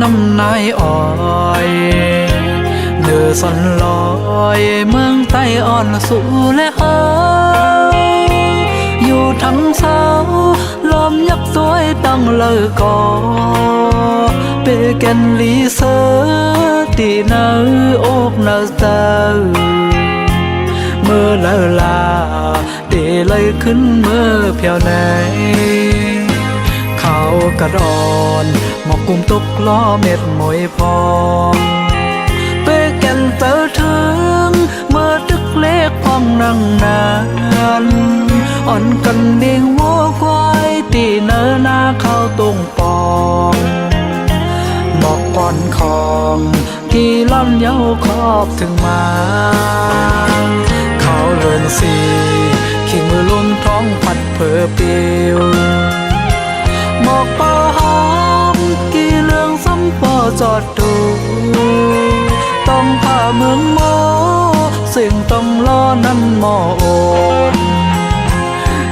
น้ำนายอ้อยเนื้อสันลอยเมืองใต้อ่อนสู่และเฮาอยู่ทั้งเช้าลมยักษ์สวยตั้งเลยก่อเปแกนลีเซอตีเนื้ออกเนื้อเตอเมื่อละลาเดเลยขึ้นเมื่อเพียวไหนเขากระดอนหมอกกุมตกล้อเม็ดมวยพองเปแกนเตอถึงเมื่อตึกเล็กพองนั่งนานอ่อนกันเนียงวัวควายตีเนื้อหน้าเข้าตรงปองหมอกก่อนของที่ล่อนเย้าครอบถึงมาเขาเลินสีขี่มือลมท้องพัดเผอเปียวหมอกปอหอมกี่เรื่องซ้ำปอจอดดูต้องผ่าเมืองโมสิ่งต้องล้อนั้นหมอโอน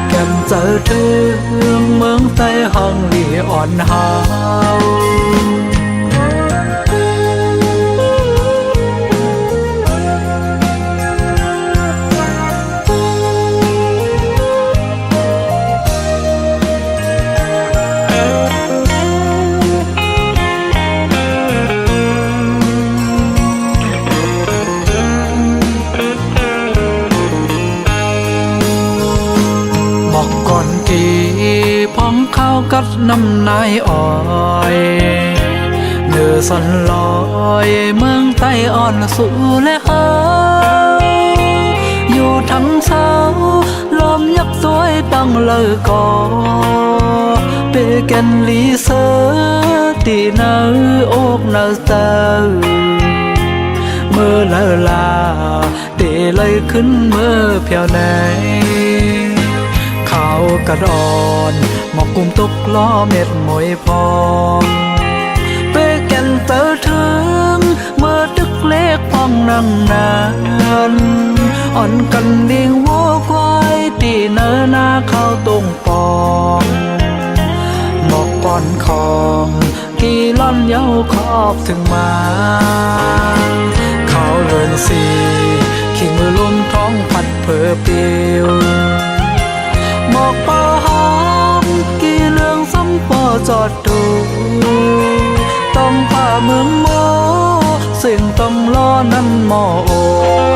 แก้มเจอถึงเมืองใต้ห้องลีอ่อนหาวพองข้าวกัดน้ำนายอ้อยเนื้อสันลอยเมืองใต้อ่อนสู่และเฮาอยู่ทั้งเช้าลมยักษ์สวยตั้งเลยก่อเปแกนลีเซอตีเนื้ออกเนื้อเตอเมื่อละลาเดเลยขึ้นเมื่อเพียวไหนเขากระดอนหมอกกุมตกล้อเม็ดมวยพองเปแกนเตอถึงเมื่อตึกเล็กพองนั่งนานอ่อนกันเนียงวัวควายตีเนื้อหน้าเข้าตรงปองหมอกก่อนของที่ล่อนเย้าครอบถึงมาเขาเลินสีขี่มือลมท้องพัดเผอเปียวหมอกปอหอมกี่เรื่องซ้ำปอจอดดูต้องผ่าเมืองโมสิ่งต้องล้อนั้นหมอโอ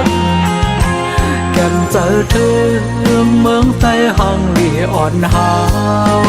นแก้มเจอถึงเมืองใต้ห้องลีอ่อนหาว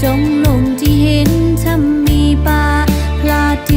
จงลงที่เห็นทำมีป่าพลาดที่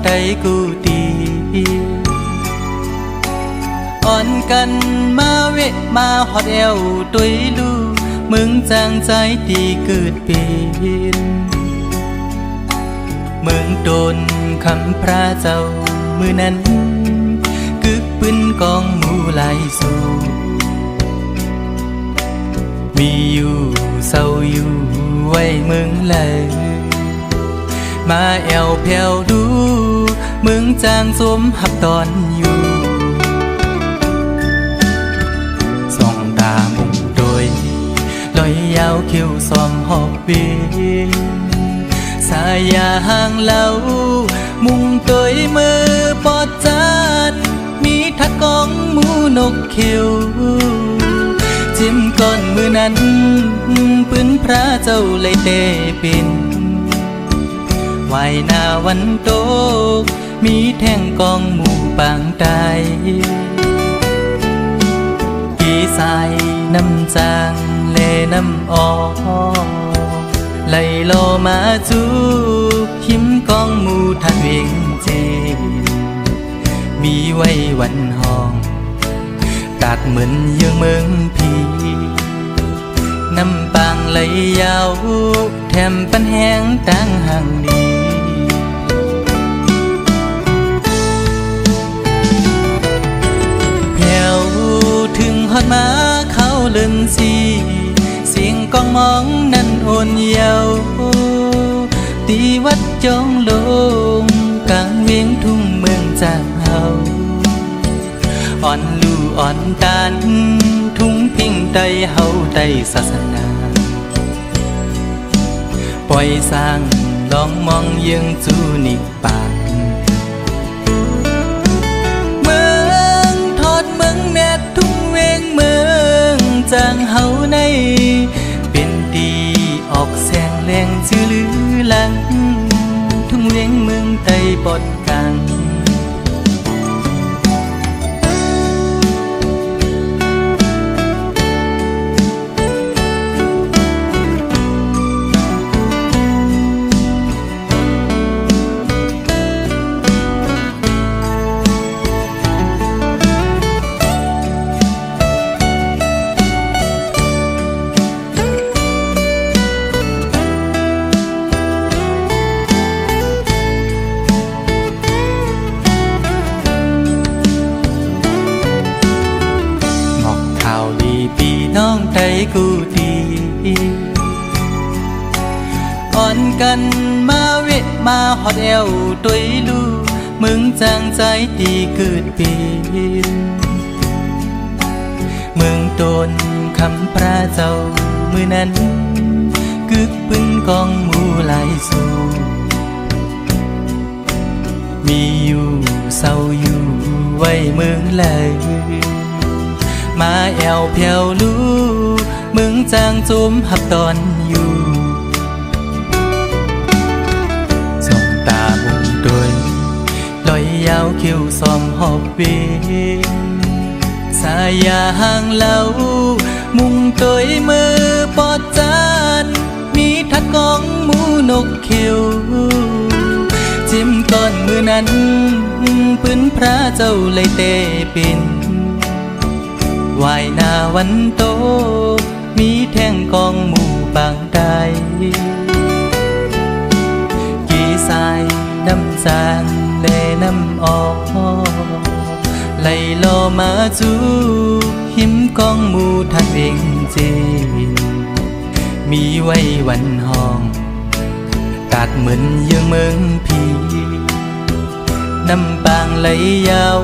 ใดกูดีอ่อนกันมาเวะมาฮอดแอวตุยลูมึงจางใจดีเกิดเป็นมึงโดนคำพระเจ้ามือนั้นกึกปืนกองหมู่ไหลสู่มีอยู่เศร้าอยู่ไว้มึงเลยมาแอวแผ่วดูมึงจางสมหับตอนอยู่ส่องตามุงโดยลอยยาวคิ้วซ้อมหอบเวีสายาห่างเหลามุงโดยมือปอดจานมีทัดกองหมูนกเขียวจิ้มก้อนมือนั้นปืนพระเจ้าเลยเตปินวายหน้าวันโตมีแท่งกองหมู่ปางตายกี่สายน้ำจางเลน้ำออกไหลโลมาจูหิมกองหมู่ทัดเวงเจมีไว้วันห้องตัดเหมือนยังเมืองพีน้ำปางไหลยาวแถมปันแห้งตั้งห่างนี้แผ่วถึงฮอดมาเขาเลินสีเสียงกองมองนั้นโอนเยาวตีวัดจองลงกลางเวียงทุ่งเมืองจางเฮาอ่อนลู่อ่อนตานทุ่งพิงใดเฮาใดศาสนาปล่อยสร้างลองมองยังจูนิปานเมืองทอดเมืองแม่ทุ่งเวงเมืองจางเฮาในเป็นดีออกแสงแรงชื่อลือหลังทุ่งเวงเมืองใต้ปอดกลางน้องใจกูดีอ่อนกันมาเวะมาฮอดแอวตุยลูมึงจางใจดีเกิดเป็นมึงโดนคำพระเจ้ามือนั้นกึกปืนกองหมู่ไหลสู่มีอยู่เศร้าอยู่ไว้เมืองเลยมาแอวแผ่วลูมึงจางจุมหับตอนอยู่ส่องตามุงโดยลอยยาวคิ้วซ้อมหอบเวีสายาห่างเหลามุงโดยมือปอดจานมีทัดกองหมูนกเขียวจิ้มก้อนมือนั้นปืนพระเจ้าเลยเตปินวายหน้าวันโตมีแท่งกองหมู่บางใดกี่สายน้ำจางเลน้ำออกไหลโลมาจูหิมกองหมู่ทัดเองเจมีไว้วันห้องตัดเหมือนยังเมืองพีน้ำปางไหลยาว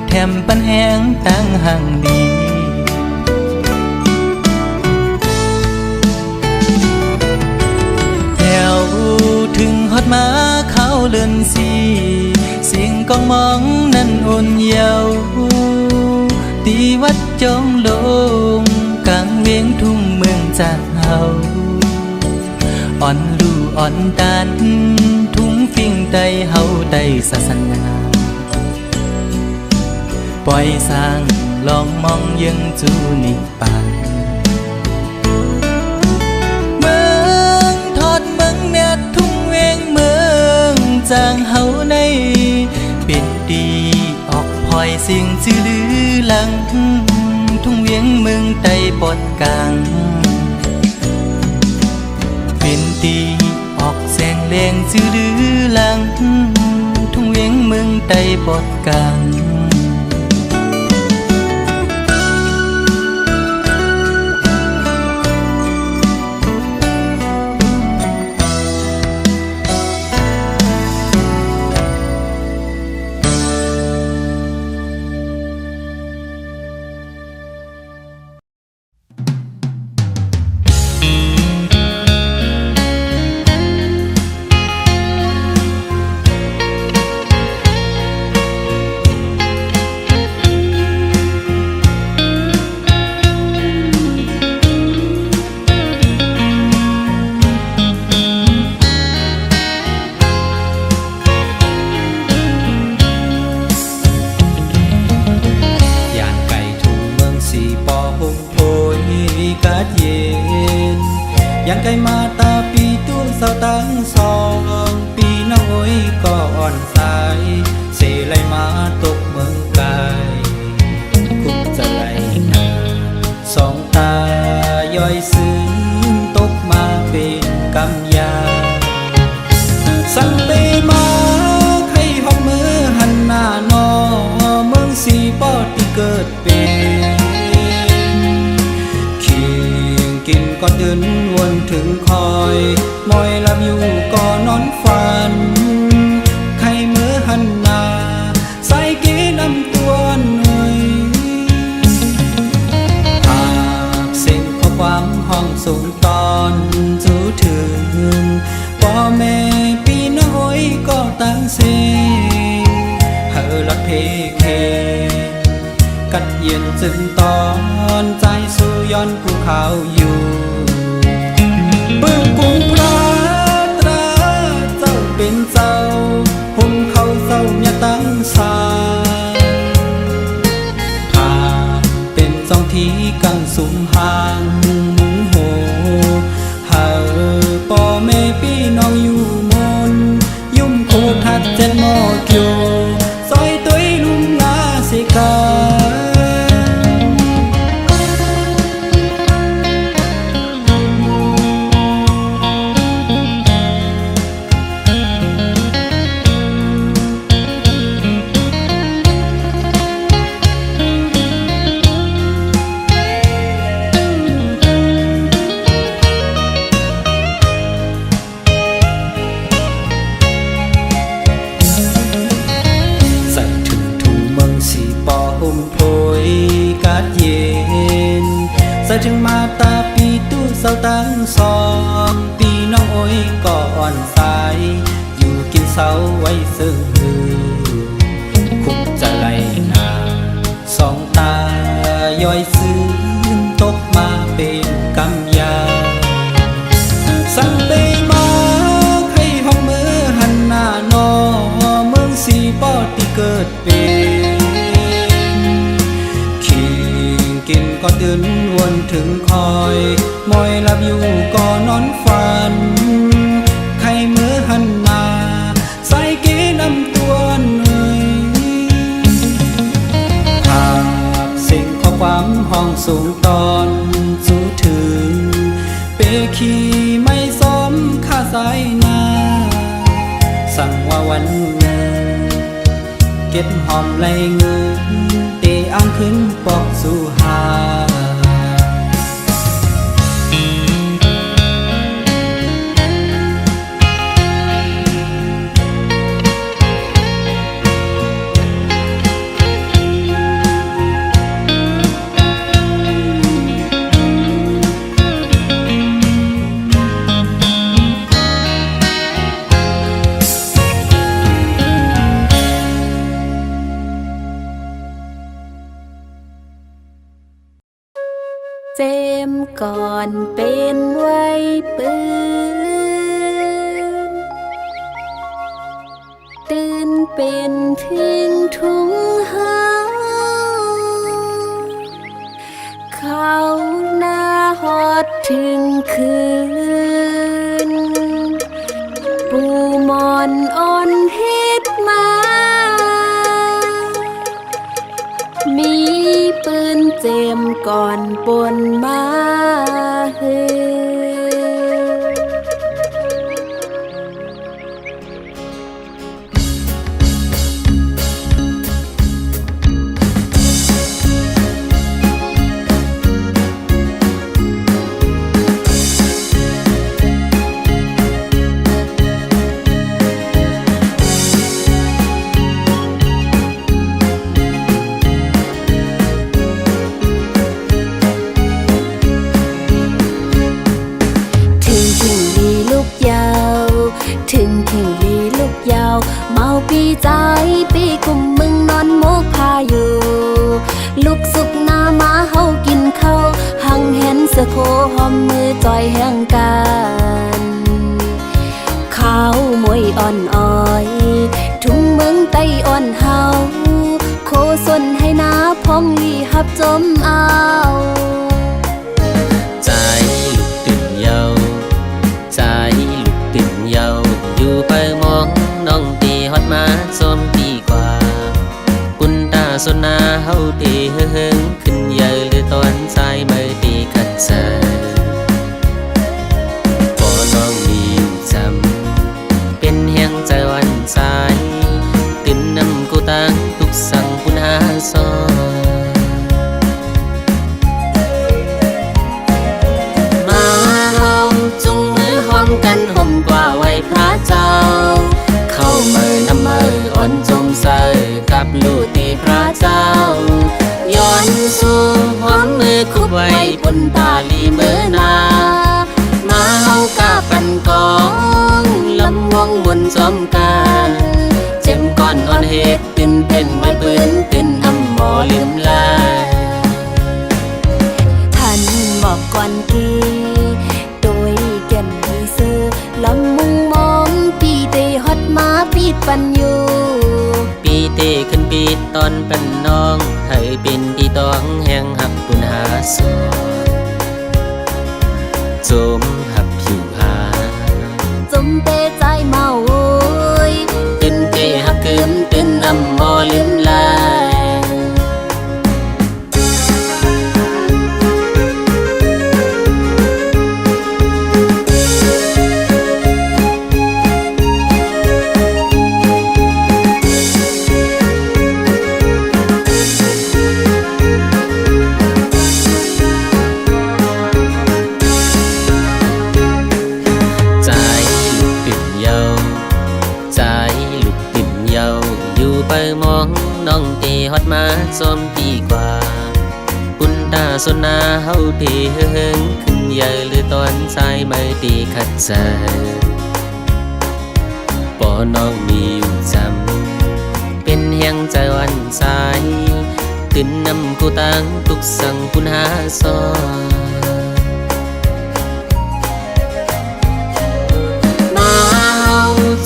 แถมปันแห้งตั้งห่างดีแผ่วถึงฮอดมาเขาเลินสีเสียงกองมองนั้นโอนเยาวตีวัดจองลงกลางเวียงทุ่งเมืองจางเฮาอ่อนลู่อ่อนตานทุ่งฟิงใดเฮาใดศาสนาปล่อยสร้างลองมองยังจูนิปานเมืองทอดเมืองแม่ทุ่งเวงเมืองจางเฮาใน สิ่งซื่อลือหลังทุ่งเวียงเมืองใต้ปอดกลางเป็นตีออกแสงแดงซื่อลือหลังทุ่งเวียงเมืองใต้ปอดกลางยังไกลมาตาปีตู้เสาตั้งสองปีน้อยก็อ่อนสายเสไลมาตกเมืองไกลคุกจะไหลนาสองตาย่อยซึ้งตกมาเป็นกำยาสั่งไปมาใครหอกมือหันหน้านอเมืองสีปอดที่เกิดเป็นกินก็เดินวนถึงคอยมอยลับอยู่ก็นอนฝันใครเมื่อหันหน้าใส่เกนำตัวหน่อยหากเส้นข้อความห้องสูงตอนสู้ถึงพ่อแม่พี่น้อยก็ตั้งเสเฮอลัดเพเคกัดเย็นจึงตอนใจสู่ย้อนภูเขาอยู่เบื้องกุ้งพระตราเจ้าเป็นเจ้าผมเขาเจ้าอย่าตั้งสาหากเป็นสองที่กังสุมห่างมุงโหหาพ่อแม่พี่น้องอยู่มนยุ่มโคทัดเจ็ดหม้อเกี่ยวซอยตัวลุมลาเสกาใส่ถึงมาตาปีตู้เสาตั้งสองปีน้องโอยก็อ่อนสายอยู่กินเสาไว้ซึ่งคุกจะไหลนาสองตาย่อยซึ้งตกมาเป็นกำยาสั่งไปมาใครห้องมือหันหน้านอเมืองสีปอดที่เกิดเป็นกินก็เดินวนถึงคอยมอยลับอยู่ก็นอนฝันใครเมื่อหันหน้าใส่เกนำตัวหน่อยหากสิ่งข้อความห้องสูงตอนสู้ถึงเปขีไม่สมค่าสายนาสั่งว่าวันหนึ่งเก็บหอมไหลเงินเตะอ้างขึ้นปอกสู่หา เจมก่อนเป็นไว้ปืนตื่นเป็นทิ้งทุ่งหาเขาหน้าฮอดถึงคืนปูมอนอ่อนเฮ็ดมา เจมก่อนปนมาเฮ ถึงขิงลีลูกยาวถึงขิงลีลูกยาวเมาปีใจปีกุมมึงนอนโมกพาอยู่ลูกสุกหน้ามาเฮากินข้าวหังเห็นเสือโคหอมมือจอยแห่งกันข้าวมวยอ่อนอ้อยทุ่งเมืองไต้อ่อนเฮาโคสนให้นาพองลีหับจมเอา ใจลูกตื่นเยาใจลูกตื่นเยาอยู่ไปมองน้องตีฮอดมาส้มดีกว่าปุนตาสนนาเฮาตีเฮิงขึ้นเยอะหรือตอนใจไม่ตีขัดใจพอน้องมีจำเป็นเฮียงใจวันใจตื่นนำกูตั้งทุกสั่งปุนหาซอกันห่มกว่าไว้พระเจ้าเข้าเมื่อนำมืออ่อนจมใส่กับลูกตีพระเจ้าย้อนสู่หอมมือคุบไว้บนตาลีเมื่อนามาเฮากาปันกองลำวงบนจอมกันเจ็มก่อนอ่อนเหตุตื่นเป็นไว้ปืนตื่นอำหมอลืมลายท่านบอกก่อนกีโดยแก่นมีซื้อลำมุงมองปีเตฮอดมาปีดปันอยู่ปีเตขึ้นปีตอนเป็นน้องให้เป็นปีตองแห่งหักปุณหาสอนจมหับผิวหาจมเตใจเมาโอยตื่นเตหักเกิมตื่นนำมอลืมลายไปมองน้องตีฮอดมาส้มดีกว่าปุนตาสนนาเฮาตีเฮิงขึ้นใหญ่หรือตอนสายไม่ตีขัดใจปอน้องมีอยู่จำเป็นเฮียงใจวันสายตื่นนำกูตั้งทุกสั่งปุนหาซอ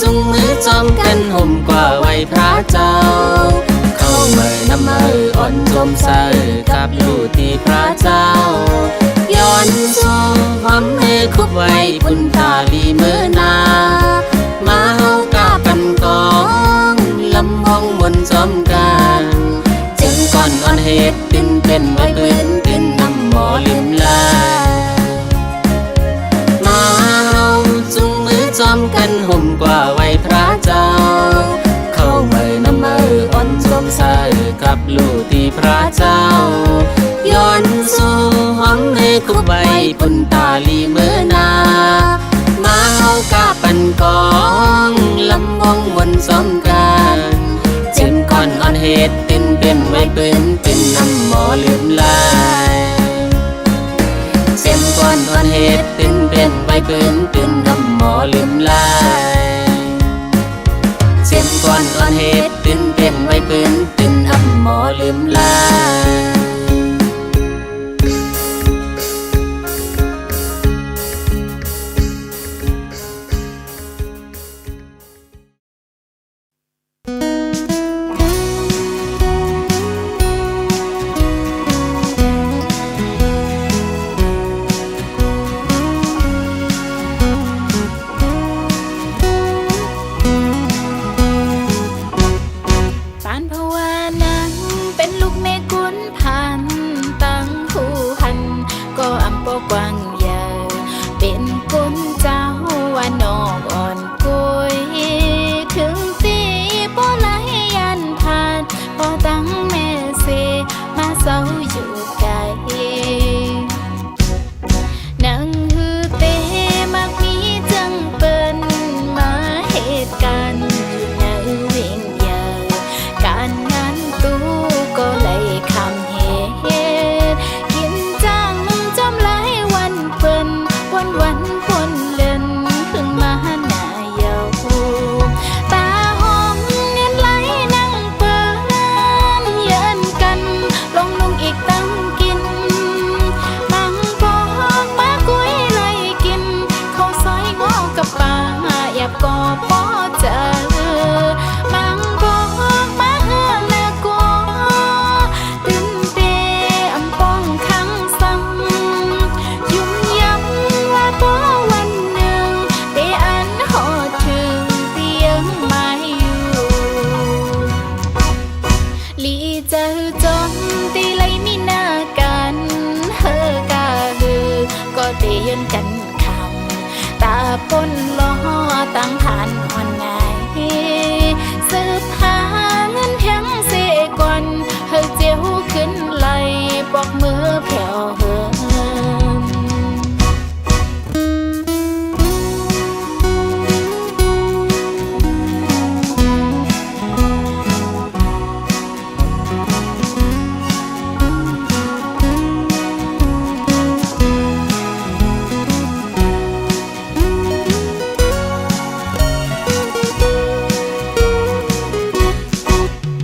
จุงมือจอมกันห่มกว่าไว้พระเจ้าเข้าเมื่อนำมืออ่อนจมใส่กับลูกที่พระเจ้าย้อนสู่หอมมือคุบไว้ปุนตาลีเมื่อนามาเฮากาปันกองลำห้องบนจอมกันจึงก่อนอ่อนเหตุตื่นเป็นไว้ปืนตื่นนำหมอลืมลายมาเฮาจุงมือจอมกันห่มกว่าไว้พระเจ้าเข้าเมื่อนำมืออ่อนจมใส่กับลูกที่พระเจ้าย้อนสู่หอมมือคุบไว้ปุนตาลีเมื่อนามาเฮากาปันกองลำวงบนสมกันเจ็มก่อนอ่อนเหตุตื่นเป็นไว้ปืนตื่นนำหมอลืมลายเจ็มก่อนอ่อนเหตุตื่นเป็นไว้ปืนตื่นนำหมอลืมลายเจ็มก่อนอ่อนเหตุตื่นเป็นไว้ปืนตื่นอำหมอลืมลายปานภาวานั้นเป็นลูกแม่กุนพ เป็นคนเจ้าว่านอกอ่อนกยถึงตีบ่ไหลยันผ่านบ่ตั้งแม่เสมาเศร้าอยู่ไกลนังฮือเตมักมีจังเปิ้นมาเหตุการณ์อยู่ในเวียงยาวการงานตู้ก็เลยคำเหตุกินจังจำหลายวันเปิ้นวันฝนเล่นเพิ่งมาหน้าเยาตาหอมเนียนไหลนั่งเปิ้นเยินกันลงลุงอีกตั้งกินมังปอกมากุ้ยไล่กินข้าวซอยงอกับปลาหยับก็พอเจอมังปอกมาเฮือและกัวตื่นเตอำป้องขังสังยุ่มย้ำว่าบ่วันหนึ่งได้อันหอดถึงเตียงไม่อยู่ลีเจอจนตีไลมีหน้ากันเฮอกาฮือก็เตียนกันคำตาปนล้อตั้งฐานอ่อนง่ายสืบหาเงินแทงเสก่อนเฮอเจียวขึ้นไหลปอกมือแผ่วเฮิม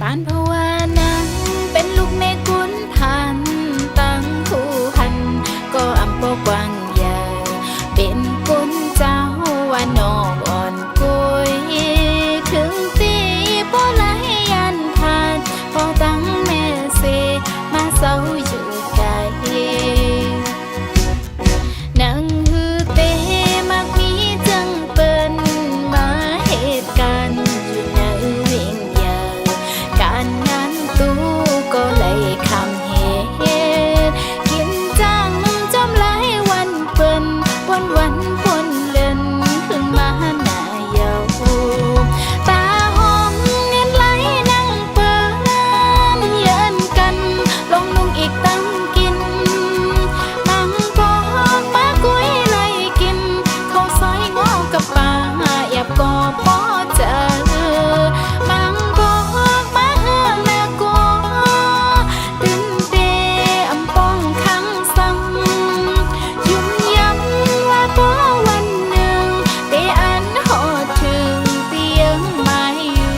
ปานภาวานั้นเป็นลูกแม่กุนพันตั้งคู่หันก็อำปกว้างใหญ่เป็นคนเจ้าว่านอกอ่อนกยถึงตีบ่ไหลยันผ่านพอตั้งแม่เสมาเศร้าอยู่ไกลนังฮือเตมักมีจังเปิ้นมาเหตุการณ์อยู่ในเวียงยาวการงานตู้ก็เลยคำเหตุกินจังจำหลายวันเปิ้นวันฝนเล่นเพิ่งมาหน้าเยาตาหอมเนียนไหลนั่งเปิ้นเยินกันลงลุงอีกตั้งกินมังปอกมากุ้ยไล่กินข้าวซอยงอกับปลาหยับก็พอเจอมังปอกมาเฮือและกัวตื่นเตอำป้องขังสังยุ่มย้ำว่าบ่วันหนึ่งได้อันหอดถึงเตียงไม่อยู่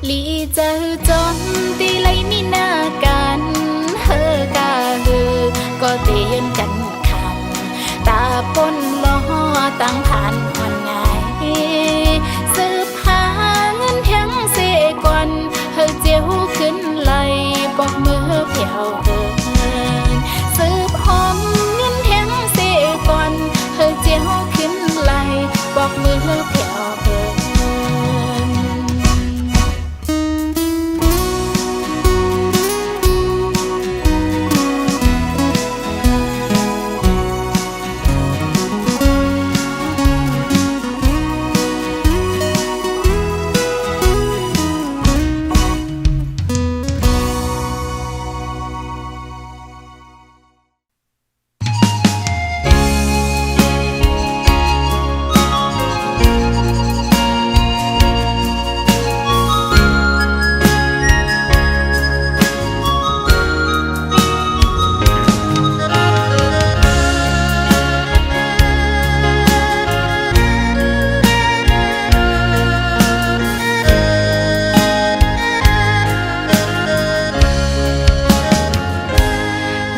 ลีเจอจนตีไลมีหน้ากันเฮอกาฮือก็เตียนกันคำตาปนล้อตั้งฐานอ่อนง่ายสืบหาเงินแทงเสก่อนเฮอเจียวขึ้นไหลปอกมือแผ่วเฮินสืบหอมเงินแทงเสก่อนเฮอเจียวขึ้นไหลปอกมือแผ่วเฮิน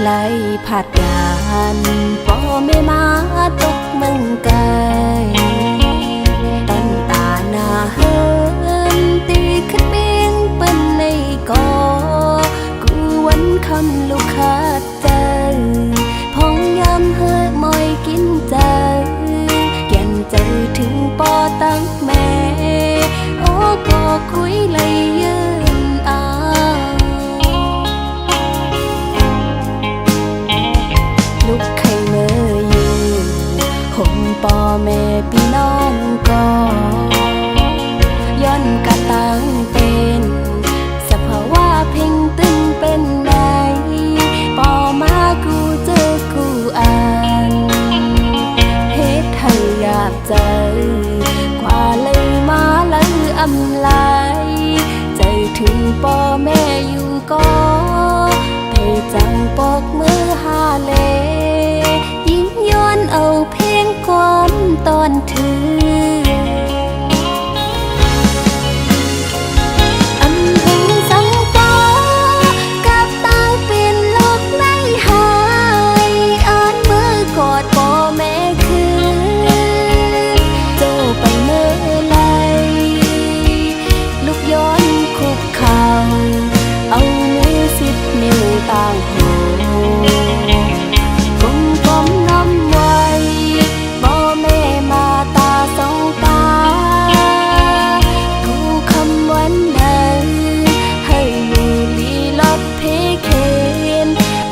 ไล่ผัดยานพ่อไม่มาตกเมืองไกลตั้งตาหน้าเฮินตีขึ้นเบียงเป็นในกอกูวันคำลูกขาดใจพองยำเฮมอยกินใจแก่นใจถึงปอตั้งแม่โอ้ก็คุยเลยยืนอาลูกไข่เมื ป่อแม่พี่น้องก็ย้อนกะตังเป็นสภาวะเพ่งตึงเป็นไหนป่อมากูเจอกูอ่านเฮ็ดให้อยากใจกว่าเลยมาเลยอำลายใจถึงป่อแม่อยู่ก็ให้จังปอกมือหาเลยิ้มย้อนเอาเพลงความตอนถืออำเพ็งสังปอกับตางเป็นโลกไม่หายอ่านมือกอดป่อแม่คือโจไปเมื่อไรลูกย้อนคุกเข่าเอามือ10 นิ้วต่างหูกลมๆน้ำไว้ป่อแม่มาตาสองตากูคำวันนั้นให้อยู่ลีลอดเพเคน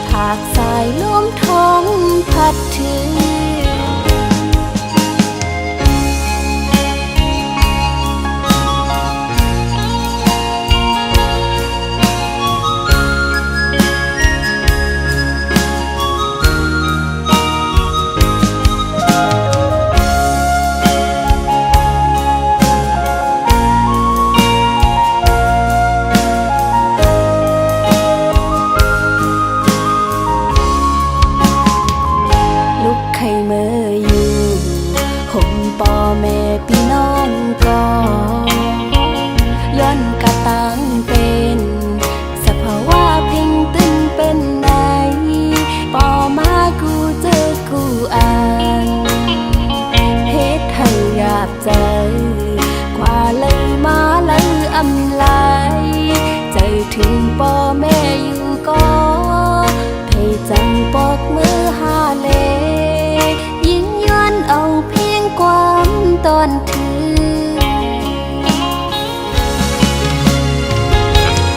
ผากสายลมท้องพัดถึงป่อแม่พี่น้องก็ย้อนกะตังเป็นสภาวะเพ่งตึงเป็นไหนป่อมากูเจอกูอ่านเฮ็ดให้อยากใจกว่าเลยมาเลยอำลายใจถึงป่อแม่อยู่ก็ให้จังปอกมือหาเลยิ่งย้อนเอาเพลงความตอนถือ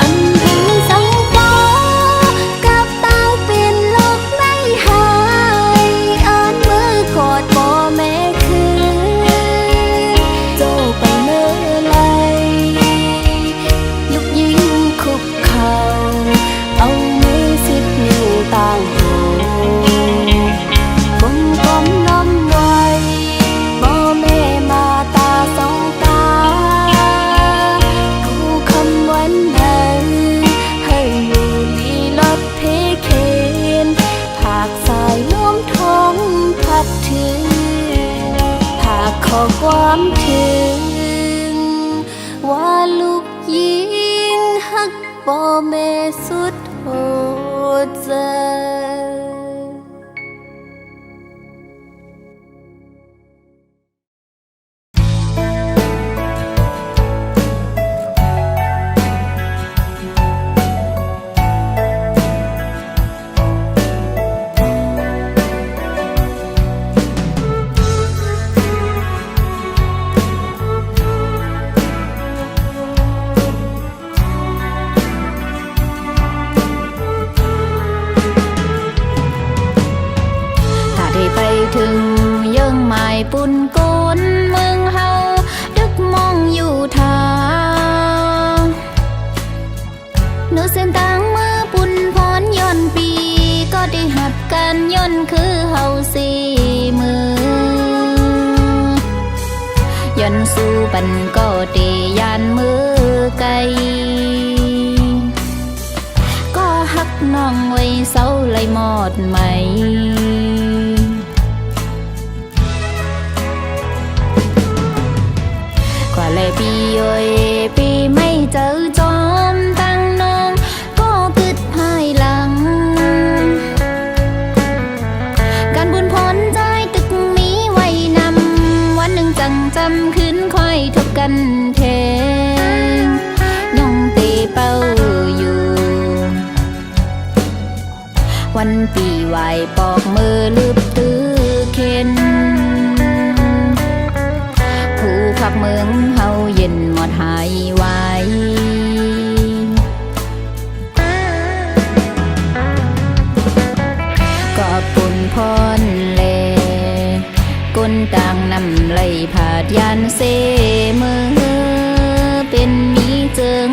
อำเพ็งสังปอกับตางเป็นโลกไม่หายอ่านมือกอดป่อแม่คือโจไปเมื่อไรลุกยืนคุกเข่าเอามือ10 นิ้วต่างหูกลมๆน้ำไว้ป่อแม่มาตาสองตากูคำวันนั้นให้อยู่ลีลอดเพเคนผากสายลมท้องพัดถึงหากขอความถึงว่าลูกยิงฮักป่อแม่สุดโหดใจ ถึงยังหมายปุ่นโกนเมืองเฮาดึกมองอยู่ทางเนื้อเส้นต่างเมื่อปุ่นพรย้อนปีก็ได้หับกันย้อนคือเฮาสี่มือย้อนสู้ปันก็ได้ยานมือไกลก็หักน้องไว้เศร้าเลยหมดไหมกว่าเลยปีโอยปีไม่เจอจอมตั้งน้องก็กึดภายหลังการบุญพรใจตึกมีไว้นำวันหนึ่งจังจำขึ้นค่อยทบกันเทงน้องตีเป้าอยู่วันปีไหวปอกมือลืบตื้อเข็นผู้ขับเมืองเฮาเย็นหมดหายไว้ก็ปุ่นพรเลกุน นต่างนำไหลผาดยันเซมือเป็นมีเจิง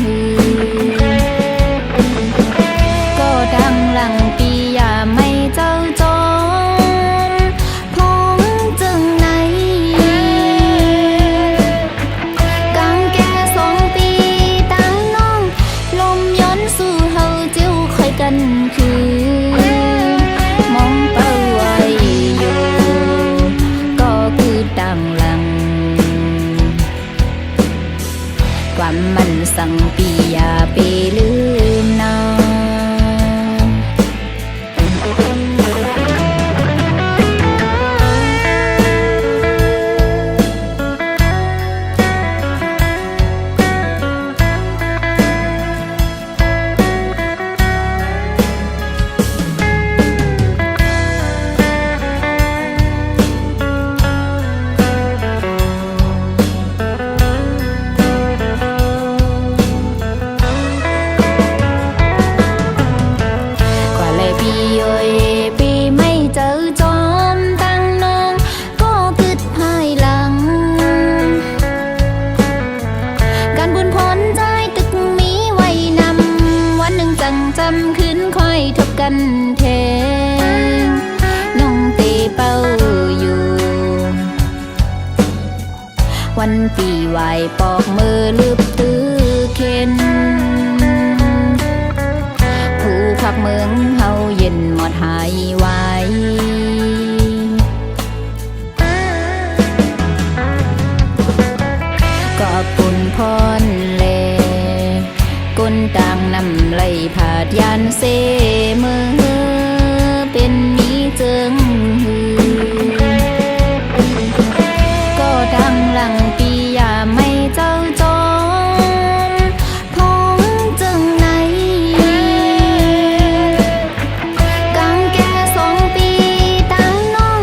หือก็ดังหลังปีอย่าไม่เจ้าจอมพองจึงไหนกังแก่2 ปีตั้งน้องลมย้อนสู่เฮาเจียวคอยกันคือมองเป้าไว้อยู่ก็คือดังหลังความมันสั่งปีอย่าไปลืมนา วันปีไหวปอกมือลืบตื้อเข็นผู้พักเมืองเฮาเย็นหมดหายไวก็ปุ่นพรเลก้นต่างนำไหลผาดยันเซมือเป็นมีเจิงหือก็ดังหลังปีอย่าไม่เจ้าจอมพองจึงไหนกังแก่2 ปีตั้งน้อง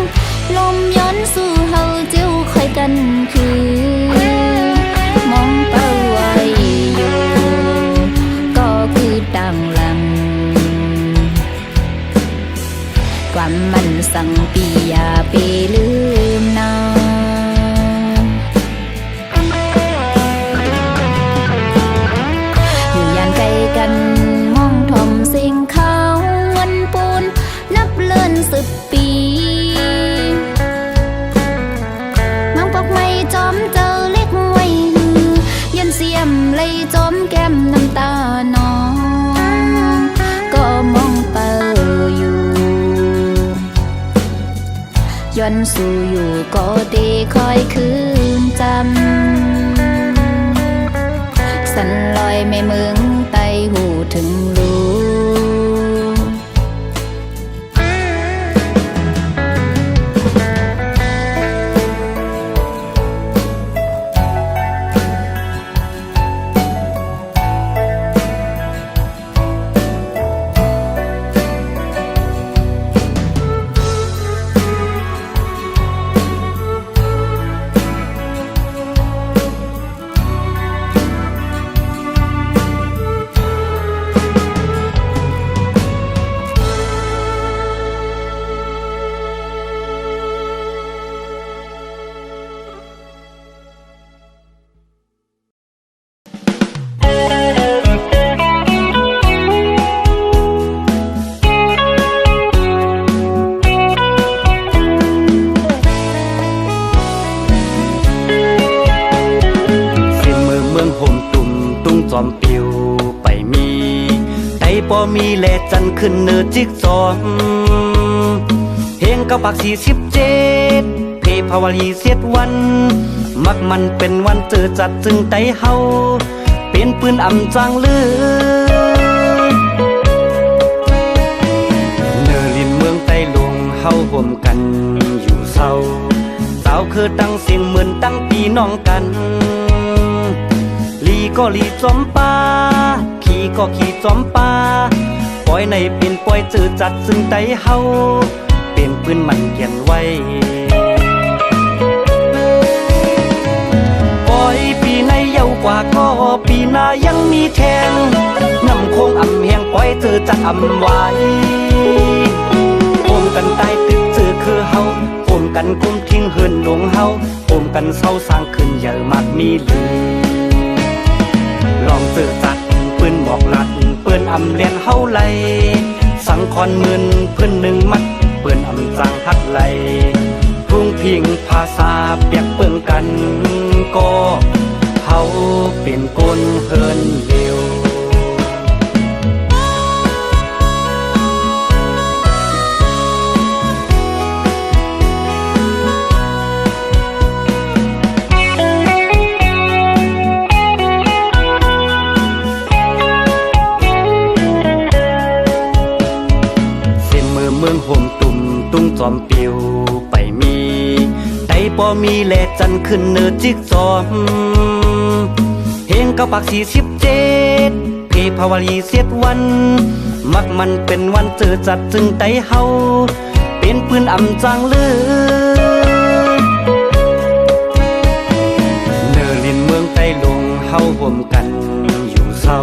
ลมย้อนสู่เฮาเจียวคอยกันคือมองเป้าไว้อยู่ก็คือดังหลังความมันสั่งปีอย่าไปลืมนาอยู่ยันไกลกันมองทอมสิ่งเขาวันปูนนับเลื่อน10 ปีมังปอกไม่จอมเจอเล็กไว้หือยันเสียมเลยจอมแก้มน้ำตาน้องก็มองเปิดอยู่ย้อนสู่อยู่ก็ดีคอยคืนจำสันลอยไม่เมืองไตหูถึงรู้จอมปิวไปมีไตปอมีแลจันขึ้นเนื้อจิกจอมเพลงกับปัก47เพภาวลีเสียดวันมักมันเป็นวันเจอจัดจึงไตเฮาเป็นปืนอ่ำจางลือเนื้อลินเมืองไตหลวงเฮาห่วมกันอยู่เศร้าสาวคือตั้งสิ่งเหมือนตั้งปีน้องกันลีก็ลีจอมป่าขี่ก็ขี่จอมป่าปล่อยในเป็นปล่อยจืดจัดซึ่งไตเฮาเป็นปืนมันเขียนไว้ปล่อยปีในเยาวกว่าก็ปีหน้ายังมีแทงน้ำคงอ่ำแหงปล่อยจืดจัดอ่ำไว้โอมกันตายตึกจือคือเฮาโอมกัน กันกุมทิ้งเฮินหลงเฮาโอมกันเศร้าสร้างขึ้นอย่ามักมีหลีลองเจอจัดปืนบอกลัดเปื้อนอำเลียนเฮาไหลสังคอนมืนเพื่อนหนึ่งมัดเปื้อนอำจังฮักไหลทุ่งพิงภาษาเปียกเปิงกันก็เฮาเป็นคนเฮินเดียวเมืองห่มตุ่มตุ้งจอมปิวไปมีไตบ่มีแลจันขึ้นเนื้อจิกจอมเพลง9 ปาก47เพภาวลีเสียดวันมักมันเป็นวันเจอจัดจึงไตเฮาเป็นปืนอำจังเลือเนอลินเมืองไตลงเฮาห่มกันอยู่เศร้า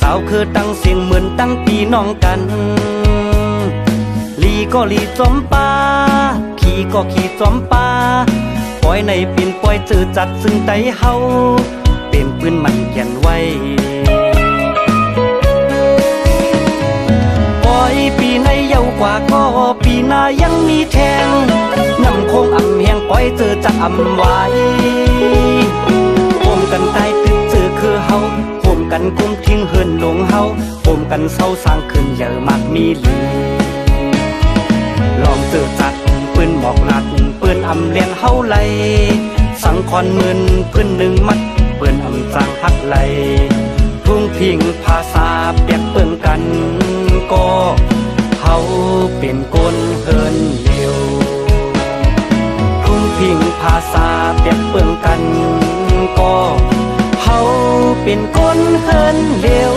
สาวคือตั้งเสียงเหมือนตั้งปีน้องกันลีก็ลีจอมป่าขี่ก็ขี่จอมป่าปล่อยในปิ่นปล่อยเจอจัดซึ่งไตเฮาเป็นปืนมันเขียนไว้ปล่อยปีในเยาวกว่าก็ปีหน้ายังมีแทงน้ำคงอ่ำแหงปล่อยเจอจัดอ่ำไว้โอมกันตายตึกเจอคือเฮาโอมกันกุมทิ้งเฮินหลงเฮาโอมกันเศร้าสร้างขึ้นอย่ามักมีหลีลองเจอจัดปืนบอกลัดปืนอำเลียนเฮาไหลสังคอนมืนพื้นหนึ่งมัดปืนอำจังฮักไหลทุ่งพิงภาษาเปียกเปิงกันก็เฮาเป็นคนเฮินเลียวทุ่งพิงภาษาเปียกเปิงกันก็เฮาเป็นคนเฮินเลียว